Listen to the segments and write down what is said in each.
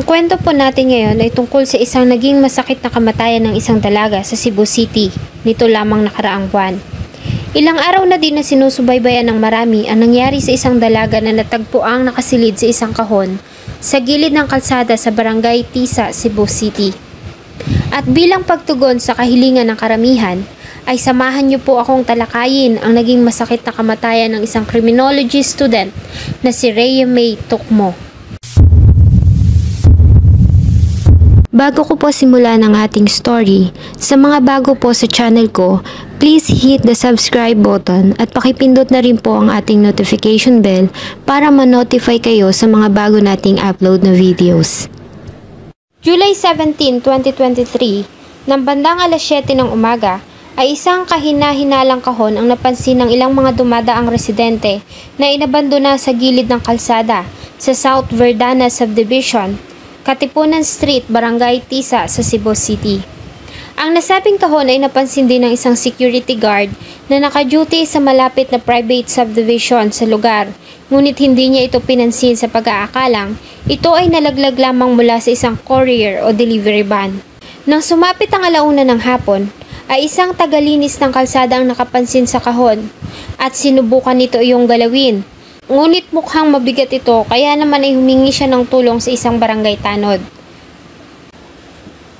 Ang kwento po natin ngayon ay tungkol sa isang naging masakit na kamatayan ng isang dalaga sa Cebu City nito lamang nakaraang buwan. Ilang araw na din na sinusubaybayan ng marami ang nangyari sa isang dalaga na natagpuang nakasilid sa isang kahon sa gilid ng kalsada sa Barangay Tisa, Cebu City. At bilang pagtugon sa kahilingan ng karamihan, ay samahan niyo po akong talakayin ang naging masakit na kamatayan ng isang criminology student na si Rhea May Tukmo. Bago ko po simulan ang ating story, sa mga bago po sa channel ko, please hit the subscribe button at pakipindot na rin po ang ating notification bell para ma-notify kayo sa mga bago nating upload na videos. July 17, 2023, nang bandang alas 7 ng umaga, ay isang kahina-hinalang kahon ang napansin ng ilang mga dumadaang residente na inabandona sa gilid ng kalsada sa South Verdana Subdivision, Katipunan Street, Barangay Tisa sa Cebu City. Ang nasabing kahon ay napansin din ng isang security guard na naka-duty sa malapit na private subdivision sa lugar, ngunit hindi niya ito pinansin sa pag-aakalang ito ay nalaglag lamang mula sa isang courier o delivery van. Nang sumapit ang alauna ng hapon, ay isang tagalinis ng kalsada ang nakapansin sa kahon at sinubukan nito iyong galawin. Ngunit mukhang mabigat ito kaya naman ay humingi siya ng tulong sa isang barangay tanod.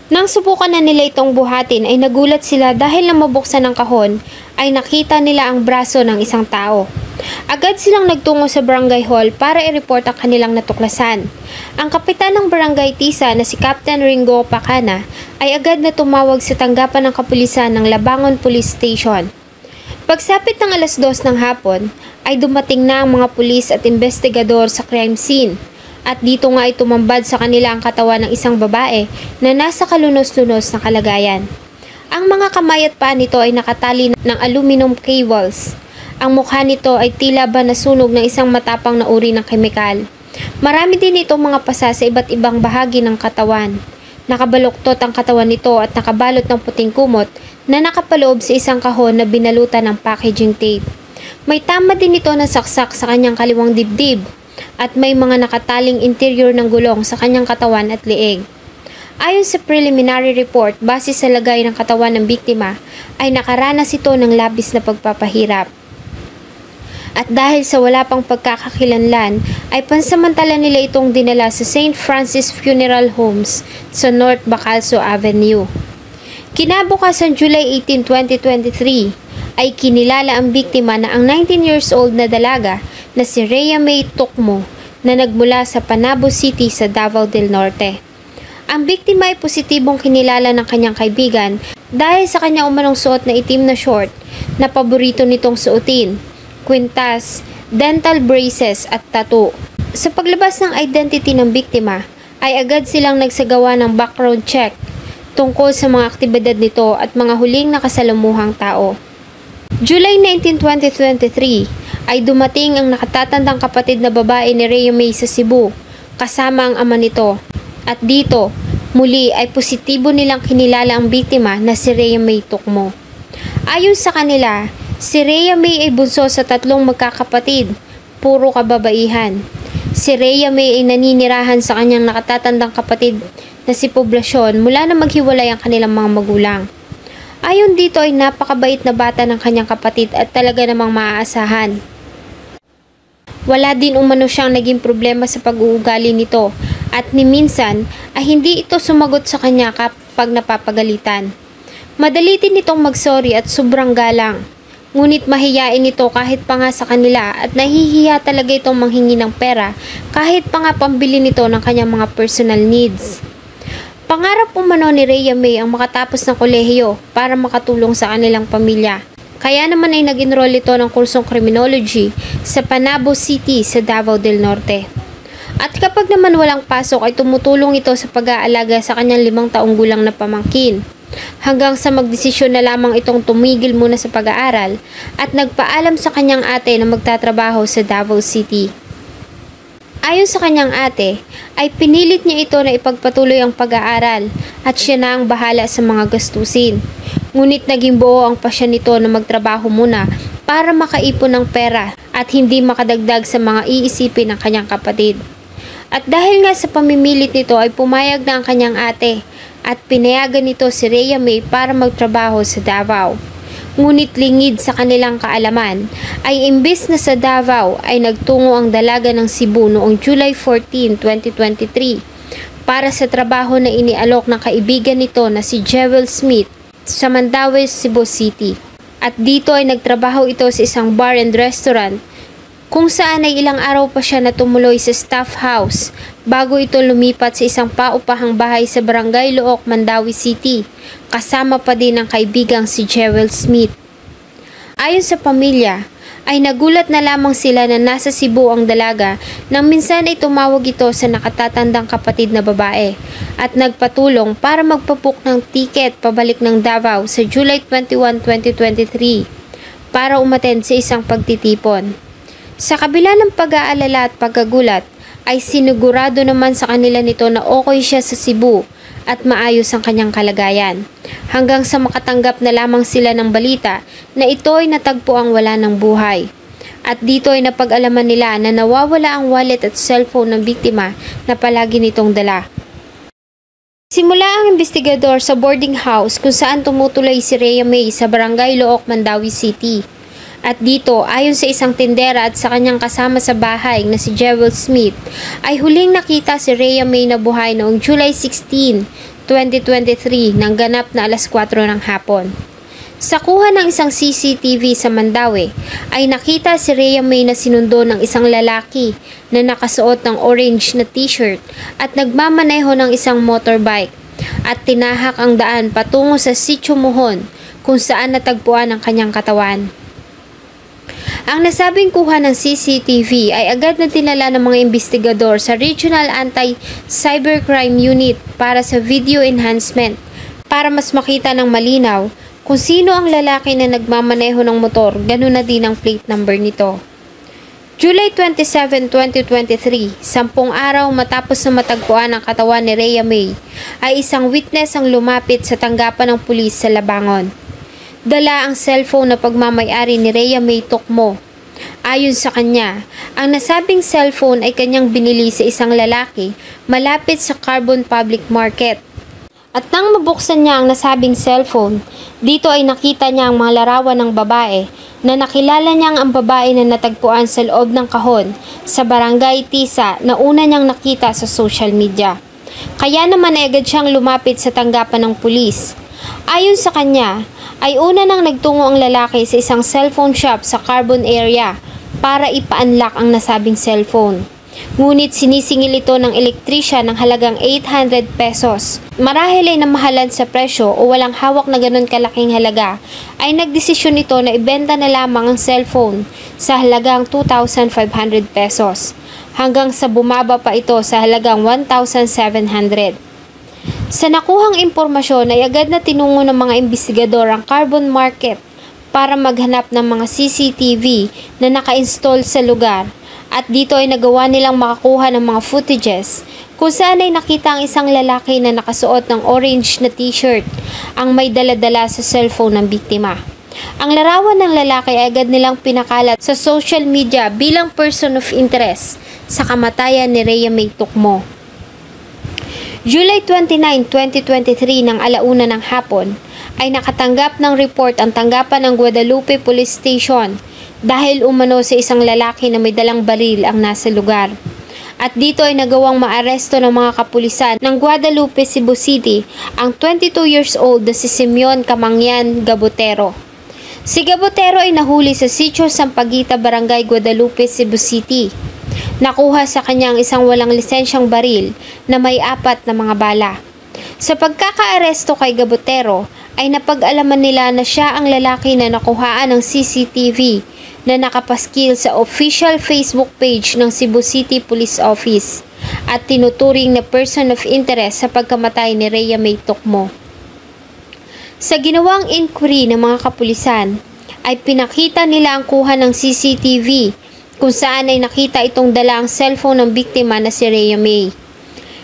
Nang subukan na nila itong buhatin ay nagulat sila dahil na mabuksan ng kahon ay nakita nila ang braso ng isang tao. Agad silang nagtungo sa barangay hall para i-report ang kanilang natuklasan. Ang kapitan ng barangay Tisa na si Captain Ringo Pacana ay agad na tumawag sa tanggapan ng kapulisan ng Labangon Police Station. Pagsapit ng alas 2 ng hapon, ay dumating na ang mga pulis at investigador sa crime scene. At dito nga ay tumambad sa kanila ang katawan ng isang babae na nasa kalunos-lunos na kalagayan. Ang mga kamay at paa nito ay nakatali ng aluminum cables. Ang mukha nito ay tila ba nasunog ng isang matapang na uri ng kemikal. Marami din itong mga pasa sa iba't ibang bahagi ng katawan. Nakabaluktot ang katawan nito at nakabalot ng puting kumot na nakapaloob sa isang kahon na binalutan ng packaging tape. May tama din ito na saksak sa kanyang kaliwang dibdib at may mga nakataling interior ng gulong sa kanyang katawan at leeg. Ayon sa preliminary report, base sa lagay ng katawan ng biktima, ay nakaranas ito ng labis na pagpapahirap. At dahil sa wala pang pagkakakilanlan, ay pansamantala nila itong dinala sa St. Francis Funeral Homes sa North Bacalso Avenue. Kinabukasan July 18, 2023, ay kinilala ang biktima na ang 19 years old na dalaga na si Rhea May Tukmo na nagmula sa Panabo City sa Davao del Norte. Ang biktima ay positibong kinilala ng kanyang kaibigan dahil sa kanyang umanong suot na itim na short na paborito nitong suotin, kwintas, dental braces at tattoo. Sa paglabas ng identity ng biktima ay agad silang nagsagawa ng background check tungkol sa mga aktibidad nito at mga huling nakasalamuhang tao. July 19, 2023 ay dumating ang nakatatandang kapatid na babae ni Rhea May sa Cebu kasama ang ama nito. At dito, muli ay positibo nilang kinilala ang biktima na si Rhea May Tukmo. Ayon sa kanila, si Rhea May ay bunso sa 3 magkakapatid, puro kababaihan. Si Rhea May ay naninirahan sa kanyang nakatatandang kapatid na si Poblasyon mula na maghiwalay ang kanilang mga magulang. Ayon dito ay napakabait na bata ng kanyang kapatid at talaga namang maaasahan. Wala din umano siyang naging problema sa pag-uugali nito at ni minsan ay hindi ito sumagot sa kanya kapag napapagalitan. Madali din itong mag-sorry at sobrang galang. Ngunit mahiyain ito kahit pa nga sa kanila at nahihiya talaga itong manghingi ng pera kahit pa nga pambili nito ng kanyang mga personal needs. Pangarap umano ni Rhea May ang makatapos ng kolehiyo para makatulong sa kanilang pamilya. Kaya naman ay nag-enroll ito ng kursong criminology sa Panabo City sa Davao del Norte. At kapag naman walang pasok ay tumutulong ito sa pag-aalaga sa kanyang 5 taong gulang na pamangkin. Hanggang sa magdesisyon na lamang itong tumigil muna sa pag-aaral at nagpaalam sa kanyang ate na magtatrabaho sa Davao City. Ayon sa kanyang ate, ay pinilit niya ito na ipagpatuloy ang pag-aaral at siya na ang bahala sa mga gastusin. Ngunit naging buo ang pasya nito na magtrabaho muna para makaipon ng pera at hindi makadagdag sa mga iisipin ng kanyang kapatid. At dahil nga sa pamimilit nito ay pumayag na ang kanyang ate at pinayagan nito si Rhea May para magtrabaho sa Davao. Ngunit lingid sa kanilang kaalaman ay imbes na sa Davao ay nagtungo ang dalaga ng Cebu noong July 14, 2023 para sa trabaho na inialok ng kaibigan nito na si Jewel Smith sa Mandaue, Cebu City. At dito ay nagtrabaho ito sa isang bar and restaurant kung saan ay ilang araw pa siya na tumuloy sa staff house bago ito lumipat sa isang paupahang bahay sa Barangay Look, Mandaue City, kasama pa din ang kaibigang si Jewel Smith. Ayon sa pamilya, ay nagulat na lamang sila na nasa Cebu ang dalaga nang minsan ay tumawag ito sa nakatatandang kapatid na babae at nagpatulong para magpabook ng tiket pabalik ng Davao sa July 21, 2023 para umattend sa isang pagtitipon. Sa kabila ng pag-aalala at pagkagulat, ay sinigurado naman sa kanila nito na okay siya sa Cebu at maayos ang kanyang kalagayan. Hanggang sa makatanggap na lamang sila ng balita na ito ay natagpo ang wala ng buhay. At dito ay napag-alaman nila na nawawala ang wallet at cellphone ng biktima na palagi nitong dala. Simula ang investigador sa boarding house kung saan tumutuloy si Rhea May sa Barangay Look, Mandaue City. At dito, ayon sa isang tindera at sa kanyang kasama sa bahay na si Jewel Smith, ay huling nakita si Rhea May na buhay noong July 16, 2023 nang ganap na alas 4 ng hapon. Sa kuha ng isang CCTV sa Mandaue, ay nakita si Rhea May na sinundo ng isang lalaki na nakasuot ng orange na t-shirt at nagmamaneho ng isang motorbike at tinahak ang daan patungo sa Sitio Mohon kung saan natagpuan ang kanyang katawan. Ang nasabing kuha ng CCTV ay agad na tinala ng mga investigador sa Regional Anti-Cybercrime Unit para sa video enhancement para mas makita ng malinaw kung sino ang lalaki na nagmamaneho ng motor, ganun na din ang plate number nito. July 27, 2023, 10 araw matapos na matagpuan ang katawan ni Rhea May, ay isang witness ang lumapit sa tanggapan ng pulis sa Labangon. Dala ang cellphone na pagmamayari ni Rhea May Tokmo. Ayon sa kanya, ang nasabing cellphone ay kanyang binili sa isang lalaki malapit sa Carbon Public Market. At nang mabuksan niya ang nasabing cellphone, dito ay nakita niya ang mga larawan ng babae na nakilala niyang ang babae na natagpuan sa loob ng kahon sa Barangay Tisa na una niyang nakita sa social media. Kaya naman ay agad siyang lumapit sa tanggapan ng pulis. Ayon sa kanya, ay una nang nagtungo ang lalaki sa isang cellphone shop sa Carbon area para ipa-unlock ang nasabing cellphone. Ngunit sinisingil ito ng elektrisyan ng halagang 800 pesos. Marahil ay namahalan sa presyo o walang hawak na ganun kalaking halaga, ay nagdesisyon ito na ibenta na lamang ang cellphone sa halagang 2,500 pesos hanggang sa bumaba pa ito sa halagang 1,700. Sa nakuhang impormasyon ay agad na tinungo ng mga investigador ang Carbon Market para maghanap ng mga CCTV na naka-install sa lugar at dito ay nagawa nilang makakuha ng mga footages kung saan ay nakita ang isang lalaki na nakasuot ng orange na t-shirt ang may daladala sa cellphone ng biktima. Ang larawan ng lalaki ay agad nilang pinakalat sa social media bilang person of interest sa kamatayan ni Rhea May Tokmo. July 29, 2023 ng alauna ng hapon ay nakatanggap ng report ang tanggapan ng Guadalupe Police Station dahil umano sa isang lalaki na may dalang baril ang nasa lugar. At dito ay nagawang maaresto ng mga kapulisan ng Guadalupe, Cebu City ang 22 years old na si Simeon Camangyan Gabotero. Si Gabotero ay nahuli sa Sitio Sampaguita, Barangay Guadalupe, Cebu City. Nakuha sa kanyang isang walang lisensyang baril na may 4 na mga bala. Sa pagkakaaresto kay Gabotero ay napag-alaman nila na siya ang lalaki na nakuhaan ng CCTV na nakapaskil sa official Facebook page ng Cebu City Police Office at tinuturing na person of interest sa pagkamatay ni Rhea May Tokmo. Sa ginawang inquiry ng mga kapulisan ay pinakita nila ang kuha ng CCTV kung saan ay nakita itong dala ang cellphone ng biktima na si Rhea May.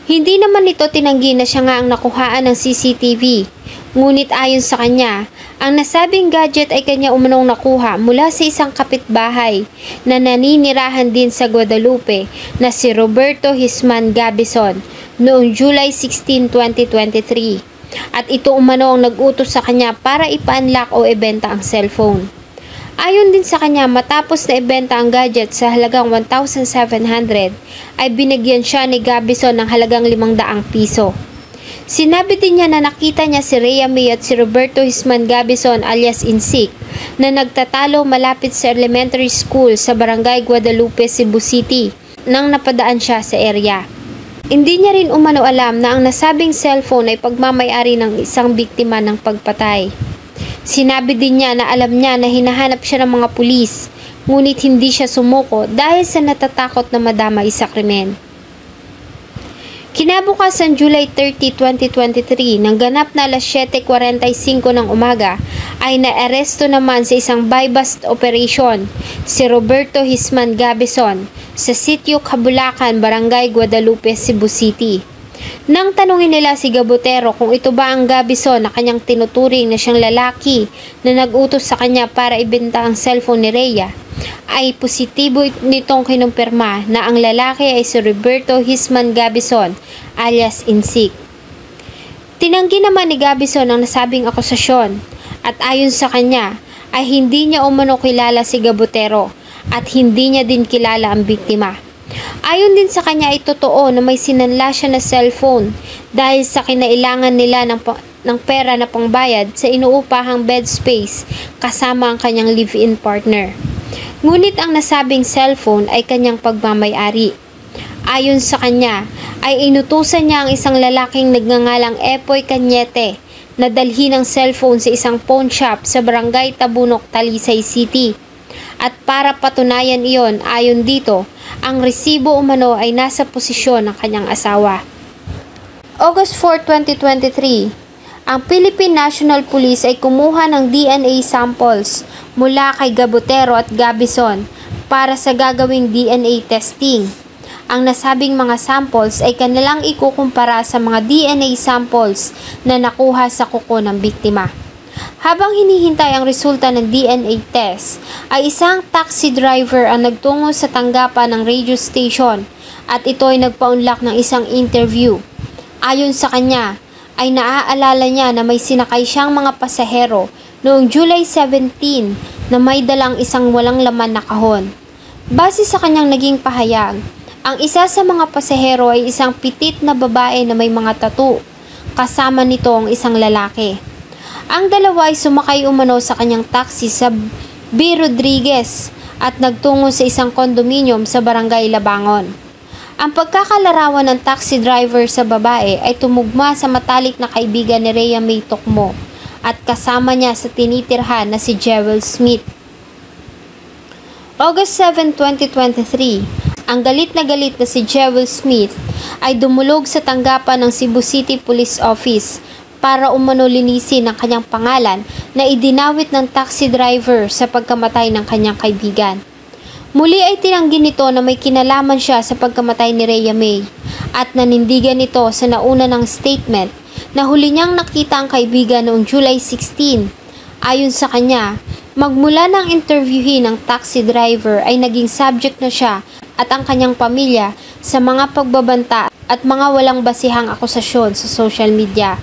Hindi naman ito tinanggi na siya nga ang nakuhaan ng CCTV, ngunit ayon sa kanya Ang nasabing gadget ay kanya umanong nakuha mula sa isang kapitbahay na naninirahan din sa Guadalupe na si Roberto Hisman Gabison noong July 16, 2023. At ito umano ang nag-utos sa kanya para ipa-unlock o ibenta ang cellphone. Ayon din sa kanya, matapos na ibenta ang gadget sa halagang 1,700 ay binigyan siya ni Gabison ng halagang 500 piso. Sinabi din niya na nakita niya si Rhea May at si Roberto Hisman Gabison alias Insik na nagtatalo malapit sa elementary school sa Barangay Guadalupe, Cebu City nang napadaan siya sa area. Hindi niya rin umano alam na ang nasabing cellphone ay pagmamay-ari ng isang biktima ng pagpatay. Sinabi din niya na alam niya na hinahanap siya ng mga pulis, ngunit hindi siya sumuko dahil sa natatakot na madamay sa krimen. Kinabukasan July 30, 2023, nang ganap na alas 7:45 ng umaga, ay naaresto naman sa isang buy-bust operation si Roberto Hisman Gabison sa Sitio Cabulacan, Barangay Guadalupe, Cebu City. Nang tanungin nila si Gabutero kung ito ba ang Gabison na kanyang tinuturing na siyang lalaki na nag-utos sa kanya para ibenta ang cellphone ni Rhea, ay positibo nitong kinumpirma na ang lalaki ay si Roberto Hisman Gabison alias Insik. Tinanggi naman ni Gabison ang nasabing akusasyon at ayon sa kanya ay hindi niya umano kilala si Gabutero at hindi niya din kilala ang biktima. Ayon din sa kanya ay totoo na may sinanla siya na cellphone dahil sa kinailangan nila ng pera na pangbayad sa inuupahang bed space kasama ang kanyang live-in partner. Ngunit ang nasabing cellphone ay kanyang pagmamay-ari. Ayon sa kanya ay inutusan niya ang isang lalaking nagngangalang Epoy Cañete na dalhin ang cellphone sa isang pawn shop sa Barangay Tabunok, Talisay City. At para patunayan iyon, ayon dito, ang resibo umano ay nasa posisyon ng kanyang asawa. August 4, 2023, ang Philippine National Police ay kumuha ng DNA samples mula kay Gabutero at Gabison para sa gagawing DNA testing. Ang nasabing mga samples ay kanilang ikukumpara sa mga DNA samples na nakuha sa kuko ng biktima. Habang hinihintay ang resulta ng DNA test, ay isang taxi driver ang nagtungo sa tanggapan ng radio station at ito ay nagpa-unlock ng isang interview. Ayon sa kanya, ay naaalala niya na may sinakay siyang mga pasahero noong July 17 na may dalang isang walang laman na kahon. Base sa kanyang naging pahayag, ang isa sa mga pasahero ay isang pitit na babae na may mga tattoo, kasama nito ang isang lalaki. Ang dalawa ay sumakay umano sa kanyang taxi sa B. Rodriguez at nagtungo sa isang kondominium sa Barangay Labangon. Ang pagkakalarawan ng taxi driver sa babae ay tumugma sa matalik na kaibigan ni Rhea May Tocmo at kasama niya sa tinitirhan na si Jewel Smith. August 7, 2023, ang galit na si Jewel Smith ay dumulog sa tanggapan ng Cebu City Police Office para umano linisin ang kanyang pangalan na idinawit ng taxi driver sa pagkamatay ng kanyang kaibigan. Muli ay tinanggi nito na may kinalaman siya sa pagkamatay ni Rhea May at nanindigan nito sa nauna ng statement na huli niyang nakita ang kaibigan noong July 16. Ayon sa kanya, magmula ng interviewin ng taxi driver ay naging subject na siya at ang kanyang pamilya sa mga pagbabanta at mga walang basihang akusasyon sa social media.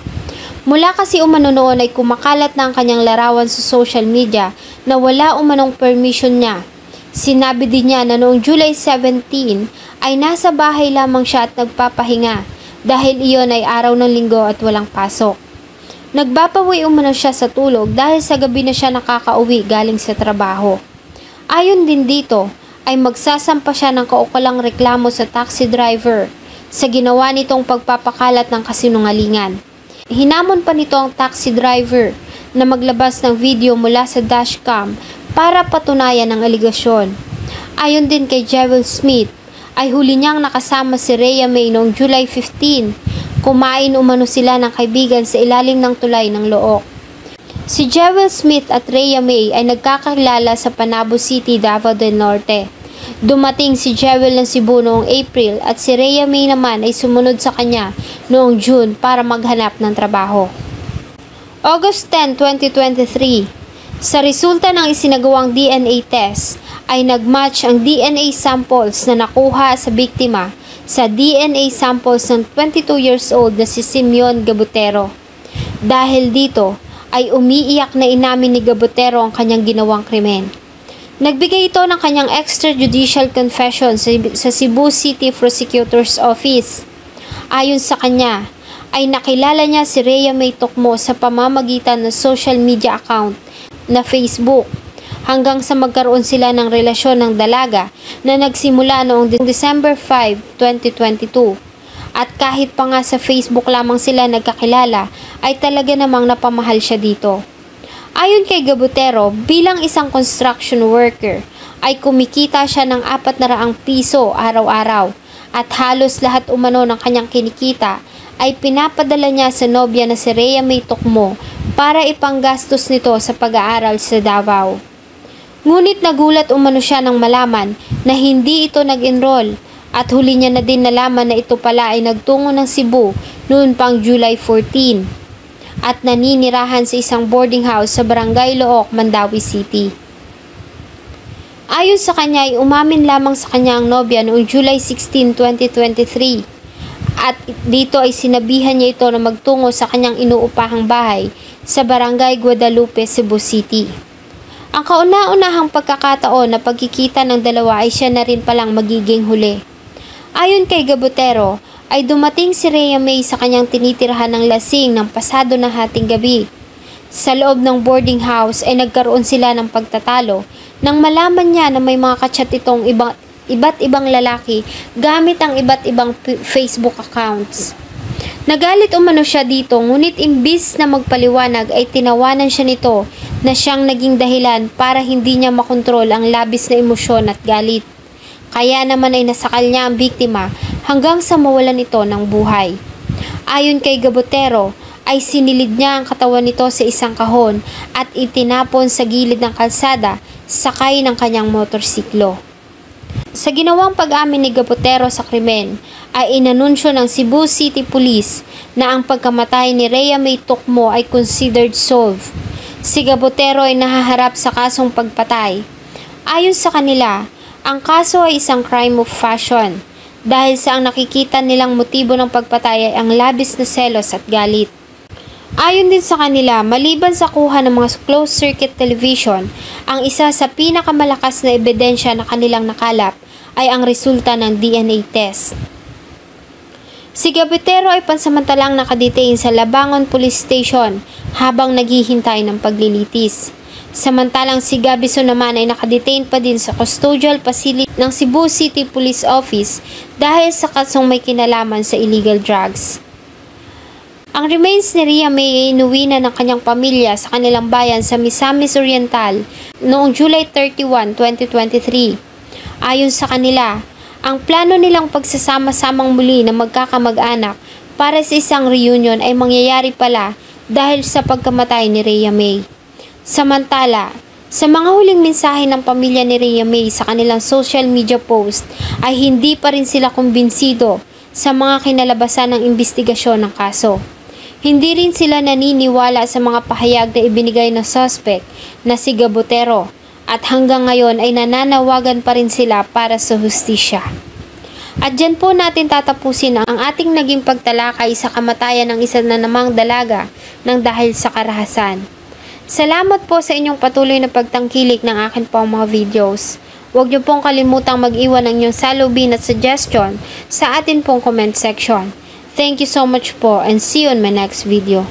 Mula kasi umano noon ay kumakalat na ang kanyang larawan sa social media na wala umanong permission niya. Sinabi din niya na noong July 17 ay nasa bahay lamang siya at nagpapahinga dahil iyon ay araw ng linggo at walang pasok. Nagbabawi umano siya sa tulog dahil sa gabi na siya nakakauwi galing sa trabaho. Ayon din dito ay magsasampa siya ng kaukulang reklamo sa taxi driver sa ginawa nitong pagpapakalat ng kasinungalingan. Hinamon pa nito ang taxi driver na maglabas ng video mula sa dashcam para patunayan ang aligasyon. Ayon din kay Jewel Smith, ay huli niyang nakasama si Rhea May noong July 15. Kumain umano sila ng kaibigan sa ilalim ng tulay ng Look. Si Jewel Smith at Rhea May ay nagkakilala sa Panabo City, Davao del Norte. Dumating si Jewel ng Cebu noong April at si Rhea May naman ay sumunod sa kanya noong June para maghanap ng trabaho. August 10, 2023, sa resulta ng isinagawang DNA test ay nagmatch ang DNA samples na nakuha sa biktima sa DNA samples ng 22 years old na si Simeon Gabutero. Dahil dito ay umiiyak na inamin ni Gabutero ang kanyang ginawang krimen. Nagbigay ito ng kanyang extrajudicial confession sa Cebu City Prosecutor's Office. Ayon sa kanya, ay nakilala niya si Rhea May Tocmo sa pamamagitan ng social media account na Facebook hanggang sa magkaroon sila ng relasyon ng dalaga na nagsimula noong December 5, 2022. At kahit pa nga sa Facebook lamang sila nagkakilala, ay talaga namang napamahal siya dito. Ayon kay Gabutero, bilang isang construction worker, ay kumikita siya ng 400 piso araw-araw at halos lahat umano ng kanyang kinikita ay pinapadala niya sa nobya na si Rhea May Tocmo para ipanggastos nito sa pag-aaral sa Davao. Ngunit nagulat umano siya nang malaman na hindi ito nag-enroll at huli niya na din nalaman na ito pala ay nagtungo ng Cebu noon pang July 14 at naninirahan sa isang boarding house sa Barangay Looc, Mandawi City. Ayon sa kanya ay umamin lamang sa kanya ang nobya noong July 16, 2023 at dito ay sinabihan niya ito na magtungo sa kanyang inuupahang bahay sa Barangay Guadalupe, Cebu City. Ang kauna-unahang pagkakataon na pagkikita ng dalawa ay siya na rin palang magiging huli. Ayon kay Gabutero, ay dumating si Rhea May sa kanyang tinitirahan ng lasing ng pasado ng hating gabi. Sa loob ng boarding house ay nagkaroon sila ng pagtatalo nang malaman niya na may mga kachat itong iba't ibang lalaki gamit ang iba't ibang Facebook accounts. Nagalit umano siya dito ngunit imbis na magpaliwanag ay tinawanan siya nito na siyang naging dahilan para hindi niya makontrol ang labis na emosyon at galit. Kaya naman ay nasakal niya ang biktima hanggang sa mawalan ito ng buhay. Ayon kay Gabutero, ay sinilid niya ang katawan nito sa isang kahon at itinapon sa gilid ng kalsada sakay ng kanyang motorsiklo. Sa ginawang pag-amin ni Gabutero sa krimen, ay inanunsyo ng Cebu City Police na ang pagkamatay ni Rhea May Tocmo ay considered solved. Si Gabutero ay nahaharap sa kasong pagpatay. Ayon sa kanila, ang kaso ay isang crime of passion dahil sa ang nakikita nilang motibo ng pagpatay ay ang labis na selos at galit. Ayon din sa kanila, maliban sa kuha ng mga closed-circuit television, ang isa sa pinakamalakas na ebidensya na kanilang nakalap ay ang resulta ng DNA test. Si Gabutero ay pansamantalang nakadetain sa Labangon Police Station habang naghihintay ng paglilitis. Samantalang si Gabison naman ay nakadetain pa din sa custodial facility ng Cebu City Police Office dahil sa kasong may kinalaman sa illegal drugs. Ang remains ni Rhea May ay inuwi na ng kanyang pamilya sa kanilang bayan sa Misamis Oriental noong July 31, 2023. Ayon sa kanila, ang plano nilang pagsasama-samang muli na magkakamag-anak para sa isang reunion ay mangyayari pala dahil sa pagkamatay ni Rhea May. Samantala, sa mga huling mensahe ng pamilya ni Rhea May sa kanilang social media post ay hindi pa rin sila kumbinsido sa mga kinalabasan ng investigasyon ng kaso. Hindi rin sila naniniwala sa mga pahayag na ibinigay ng suspect na si Gabutero at hanggang ngayon ay nananawagan pa rin sila para sa hustisya. At dyan po natin tatapusin ang ating naging pagtalakay sa kamatayan ng isa na namang dalaga ng dahil sa karahasan. Salamat po sa inyong patuloy na pagtangkilik ng akin pong mga videos. Huwag niyo pong kalimutang mag-iwan ng inyong salubin at suggestion sa atin pong comment section. Thank you so much po and see you on my next video.